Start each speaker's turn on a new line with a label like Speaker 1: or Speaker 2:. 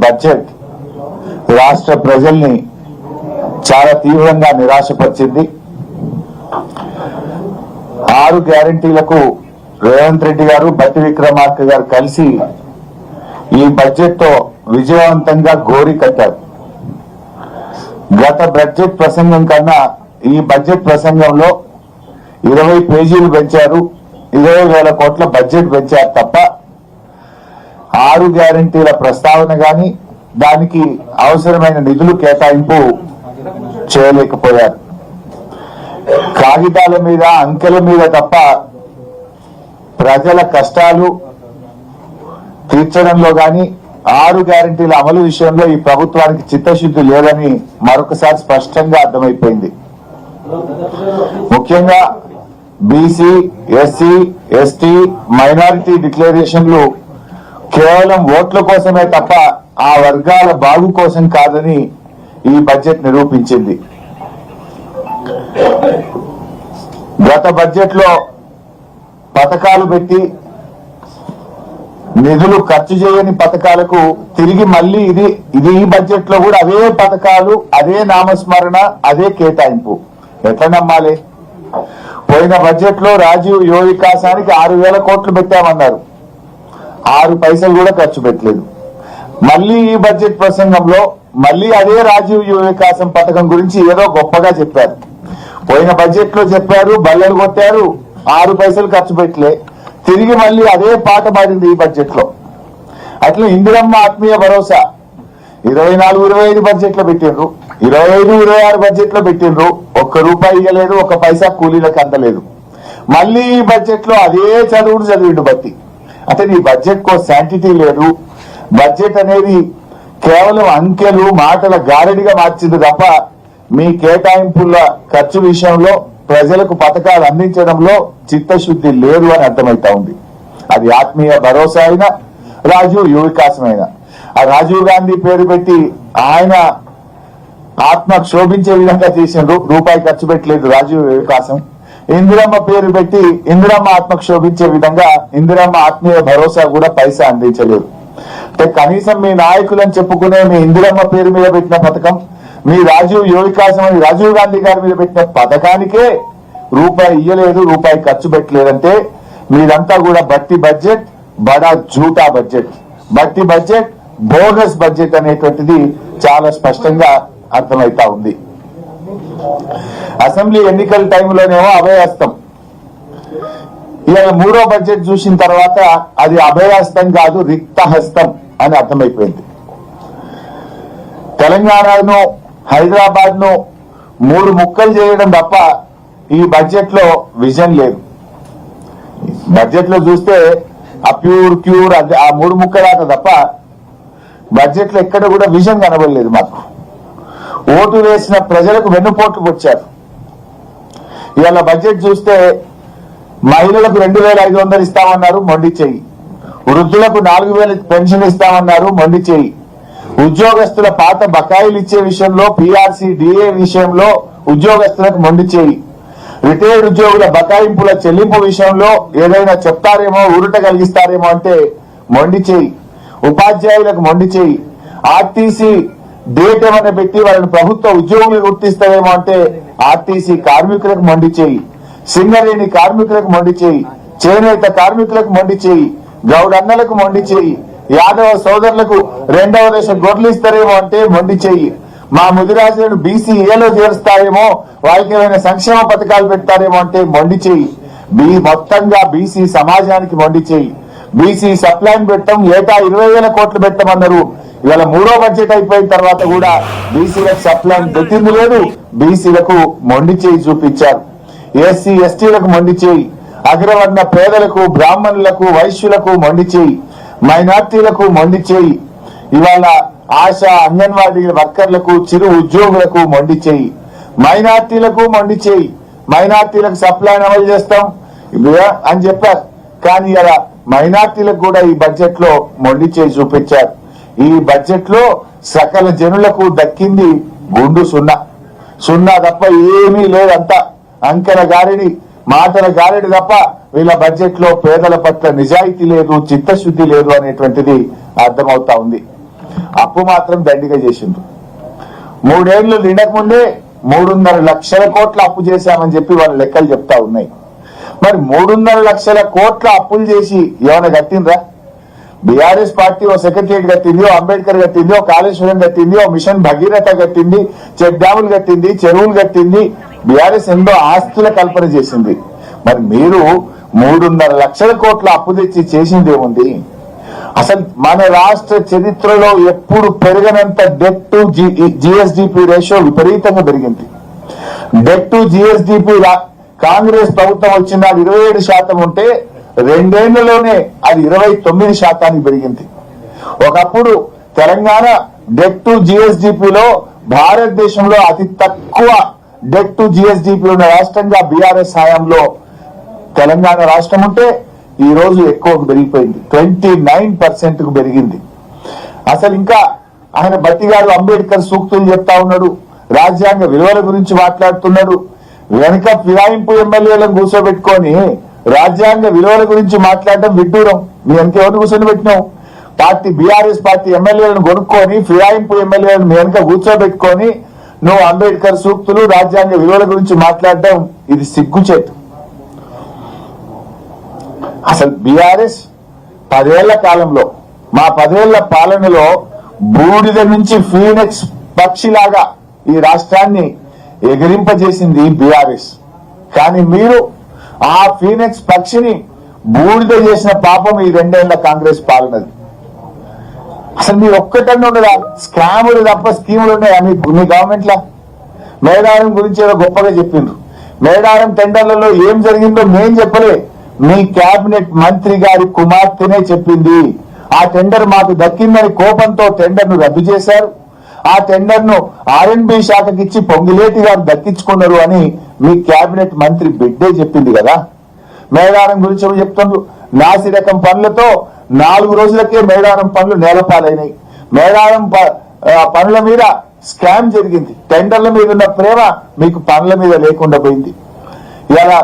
Speaker 1: Budget రాష్ట్ర ప్రజల్ని చాలా తీవ్రంగా నిరాశపరిచింది. 6 గ్యారెంటీలకు రేవంత్ రెడ్డి గారు బట్టి విక్రమార్క గారు కలిసి ఈ బడ్జెట్ తో విజయవంతంగా గోరి కట్టారు. గత బడ్జెట్ ప్రసంగం కన్నా ఈ బడ్జెట్ ప్రసంగంలో 20 పేజీలు పెంచారు, 20,000 కోట్ల బడ్జెట్ పెంచారు తప్ప 6 గ్యారెంటీల ప్రస్తావన గాని దానికి అవసరమైన నిధులు కేటాయింపు చేయలేకపోయారు. కాగితాల మీద అంకెల మీద తప్ప ప్రజల కష్టాలు తీర్చడంలో గాని 6 గ్యారెంటీల అమలు విషయంలో ఈ ప్రభుత్వానికి చిత్తశుద్ధి లేదని మరొకసారి స్పష్టంగా అర్థమైపోయింది. ముఖ్యంగా బీసీ, ఎస్సీ, ఎస్టీ, మైనారిటీ డిక్లరేషన్లు కేవలం ఓట్ల కోసమే తప్ప ఆ వర్గాల బాగు కోసం కాదని ఈ బడ్జెట్ నిరూపించింది. గత బడ్జెట్ లో పథకాలు పెట్టి నిధులు ఖర్చు చేయని పథకాలకు తిరిగి మళ్లీ ఇది ఈ బడ్జెట్ లో కూడా అవే పథకాలు, అదే నామస్మరణ, అదే కేటాయింపు. ఎట్లా నమ్మాలి? పోయిన బడ్జెట్ లో రాజీవ్ యువ వికాసానికి 6,000 కోట్లు పెట్టామన్నారు, 6 పైసలు కూడా ఖర్చు పెట్టలేదు. మళ్లీ ఈ బడ్జెట్ ప్రసంగంలో మళ్లీ అదే రాజీవ్ యువ వికాసం పథకం గురించి ఏదో గొప్పగా చెప్పారు. పోయిన బడ్జెట్ లో చెప్పారు, బల్లెలు కొట్టారు, 6 పైసలు ఖర్చు పెట్టలే. తిరిగి మళ్లీ అదే పాట పాడింది ఈ బడ్జెట్ లో. అట్లా ఇందిరమ్మ ఆత్మీయ భరోసా 24-25 బడ్జెట్ లో పెట్టిండ్రు, 25-26 బడ్జెట్ లో పెట్టిండ్రు, ₹1 ఇవ్వలేదు, 1 పైసా కూలీలకు అందలేదు. మళ్లీ ఈ బడ్జెట్ లో అదే చదువుడు చదివిండు బట్టి. అంటే నీ బడ్జెట్ కో శాంటిటీ లేదు. బడ్జెట్ అనేది కేవలం అంకెలు, మాటల గారడిగా మార్చింది తప్ప మీ కేటాయింపుల ఖర్చు విషయంలో ప్రజలకు పథకాలు అందించడంలో చిత్తశుద్ధి లేదు అని అర్థమైతా ఉంది. అది ఆత్మీయ భరోసా అయినా, రాజీవ్ యువ వికాసం అయినా. ఆ రాజీవ్ గాంధీ పేరు పెట్టి ఆయన ఆత్మ క్షోభించే విధంగా చేసిండ్రు, ₹1 ఖర్చు పెట్టలేదు రాజీవ్ యువ వికాసం. ఇందిరమ్మ పేరు పెట్టి ఇందిరమ్మ ఆత్మ క్షోభించే విధంగా ఇందిరమ్మ ఆత్మీయ భరోసా కూడా పైసా అందించలేదు. అంటే కనీసం మీ నాయకులను చెప్పుకునే మీ ఇందిరమ్మ పేరు మీద పెట్టిన పథకం, మీ రాజీవ్ యువ వికాసం అని రాజీవ్ గాంధీ గారి మీద పెట్టిన పథకానికే ₹1 ఇయ్యలేదు, ₹1 ఖర్చు పెట్టలేదంటే మీదంతా కూడా బట్టి బడ్జెట్, బడా జూటా బడ్జెట్, బట్టి బడ్జెట్, బోగస్ బడ్జెట్ అనేటువంటిది చాలా స్పష్టంగా అర్థమైతా ఉంది. అసెంబ్లీ ఎన్నికల టైంలోనేమో అభయహస్తం, ఇవాళ 3వ బడ్జెట్ చూసిన తర్వాత అది అభయహస్తం కాదు, రిక్తహస్తం అని అర్థమైపోయింది. తెలంగాణను, హైదరాబాద్ ను 3 ముక్కలు చేయడం తప్ప ఈ బడ్జెట్ లో విజన్ లేదు. బడ్జెట్ లో చూస్తే ఆ క్యూర్ ఆ 3 ముక్కలాట తప్ప బడ్జెట్ లో ఎక్కడ కూడా విజన్ కనబడలేదు. మాకు ఓటు వేసిన ప్రజలకు వెన్నుపోట్లు వచ్చారు. ఇవాళ బడ్జెట్ చూస్తే మహిళలకు 2,500 ఇస్తామన్నారు, మొండి చెయ్యి. వృద్ధులకు 4,000 పెన్షన్ ఇస్తామన్నారు, మొండి చెయ్యి. ఉద్యోగస్తుల పాత బకాయిలు ఇచ్చే విషయంలో, పీఆర్సీ, డిఏ విషయంలో ఉద్యోగస్తులకు మొండి చెయ్యి. రిటైర్డ్ ఉద్యోగుల బకాయింపుల చెల్లింపు విషయంలో ఏదైనా చెప్తారేమో, ఊరట కలిగిస్తారేమో అంటే మొండి చెయ్యి. ఉపాధ్యాయులకు మొండి చెయ్యి. ఆర్టీసీ డేట్ ఏమైనా పెట్టి వాళ్ళని ప్రభుత్వ ఉద్యోగులు గుర్తిస్తారేమో అంటే ఆర్టీసీ కార్మికులకు మొండి చెయ్యి. సింగరేణి కార్మికులకు మొండి చెయ్యి. చేనేత కార్మికులకు మొండి చెయ్యి. గౌడన్నలకు మొండి చెయ్యి. యాదవ సోదరులకు 2వ దశ గొర్రెలు ఇస్తారేమో అంటే మొండి చెయ్యి. మా ముదిరాజులను బీసీఏలో చేరుస్తారేమో, వాళ్ళకి ఏమైనా సంక్షేమ పథకాలు పెడతారేమో అంటే మొండి చెయ్యి. మొత్తంగా బీసీ సమాజానికి మొండి చెయ్యి. బీసీ సప్లైన్ పెట్టడం, ఏటా 20,000 కోట్లు పెట్టమన్నారు. ఇవాళ 3వ బడ్జెట్ అయిపోయిన తర్వాత కూడా బీసీలకు సప్లైన్ పెట్టింది లేదు, బీసీలకు మొండి చేయి చూపించారు. ఎస్సీ ఎస్టీలకు మొండి చేయి. అగ్రవర్ణ పేదలకు, బ్రాహ్మణులకు, వైశ్యులకు మొండి చేయి. మైనార్టీలకు మొండి చేయి. ఇవాళ ఆశా, అంగన్వాడీ వర్కర్లకు, చిరు ఉద్యోగులకు మొండి చేయి. మైనార్టీలకు మొండి చేయి. మైనార్టీలకు సప్లైన్ అమలు చేస్తాం అని చెప్పారు, కానీ ఇలా మైనార్టీలకు కూడా ఈ బడ్జెట్ లో మొండి చేయి చూపించారు. ఈ బడ్జెట్ లో సకల జనులకు దక్కింది గుండు సున్నా తప్ప ఏమీ లేదంతా అంకెల గారిడి, మాటల గారిడి తప్ప వీళ్ళ బడ్జెట్ లో పేదల పట్ల నిజాయితీ లేదు, చిత్తశుద్ధి లేదు అనేటువంటిది అర్థమవుతా ఉంది. అప్పు మాత్రం దండిగా చేసిండ్రు. 3 ఏళ్లు నిండక ముందే 3.5 లక్షల కోట్ల అప్పు చేశామని చెప్పి వాళ్ళ లెక్కలు చెప్తా ఉన్నాయి. మరి 3.5 లక్షల కోట్ల అప్పులు చేసి ఏమైనా కట్టిండ్రా? బీఆర్ఎస్ పార్టీ ఓ సెక్రటరియట్ కట్టింది, ఓ అంబేద్కర్ కట్టింది, ఓ కాళేశ్వరం కట్టింది, ఓ మిషన్ భగీరథ కట్టింది, చెక్ డ్యాములు కట్టింది, చెరువులు కట్టింది. బీఆర్ఎస్ ఎన్నో ఆస్తుల కల్పన చేసింది. మరి మీరు 3.5 లక్షల కోట్ల అప్పు తెచ్చి చేసింది ఏముంది? అసలు మన రాష్ట్ర చరిత్రలో ఎప్పుడు పెరగనంత డెట్ టు జిఎస్డిపి రేషియో విపరీతంగా పెరిగింది. డెట్ టు జిఎస్డిపి కాంగ్రెస్ ప్రభుత్వం వచ్చిన 27% ఉంటే 2 ఏళ్లలోనే అది 29% పెరిగింది. ఒకప్పుడు తెలంగాణ డెట్ టు జిఎస్డిపిలో భారతదేశంలో అతి తక్కువ డెట్ టు జిఎస్డిపి ఉన్న రాష్ట్రంగా బీఆర్ఎస్ హయాంలో తెలంగాణ రాష్ట్రం ఉంటే ఈ రోజు ఎక్కువ పెరిగిపోయింది, 29% కు పెరిగింది. అసలు ఇంకా ఆయన బట్టి గారు అంబేద్కర్ సూక్తులు చెప్తా ఉన్నాడు, రాజ్యాంగ విలువల గురించి మాట్లాడుతున్నాడు. వెనుక ఫిరాయింపు ఎమ్మెల్యేలను కూర్చోబెట్టుకొని రాజ్యాంగ విలువల గురించి మాట్లాడడం విడ్డూరం. మీ వెనక ఎవరిని కూర్చొని పెట్టినావు? పార్టీ బీఆర్ఎస్ పార్టీ ఎమ్మెల్యేలను కొనుక్కొని ఫిరాయింపు ఎమ్మెల్యేలను మీ వెనక కూర్చోబెట్టుకొని నువ్వు అంబేద్కర్ సూక్తులు రాజ్యాంగ విలువల గురించి మాట్లాడడం ఇది సిగ్గుచేటు. అసలు బీఆర్ఎస్ 10 ఏళ్ల కాలంలో, మా 10 ఏళ్ల పాలనలో బూడిద నుంచి ఫీనిక్స్ పక్షిలాగా ఈ రాష్ట్రాన్ని ఎగిరింపజేసింది బీఆర్ఎస్. కానీ మీరు ఆ ఫీనిక్స్ పక్షిని బూడిద చేసిన పాపం ఈ 2 ఏళ్ల కాంగ్రెస్ పాలనది. అసలు మీరు ఒక్కటన్నా ఉండదా? స్కాములు తప్ప స్కీములు ఉన్నాయా మీ గవర్నమెంట్ లా? మేడారం గురించి ఏదో గొప్పగా చెప్పిండ్రు. మేడారం టెండర్లలో ఏం జరిగిందో మేం చెప్పలే, మీ కేబినెట్ మంత్రి గారి కుమార్తెనే చెప్పింది. ఆ టెండర్ మాకు దక్కిందని కోపంతో టెండర్ ను రద్దు చేశారు. ఆ టెండర్ ను ఆర్ఎండ్బి శాఖకి ఇచ్చి పొంగిలేటి గారు దక్కించుకున్నారు అని మీ కేబినెట్ మంత్రి బిడ్డే చెప్పింది కదా. మేడారం గురించి చెప్తున్నారు. నాసి రకం పనులతో 4 రోజులకే మేడారం పనులు నేలపాలైనాయి. మేడారం పనుల మీద స్కామ్ జరిగింది. టెండర్ల మీద ఉన్న ప్రేమ మీకు పనుల మీద లేకుండా పోయింది. ఇలా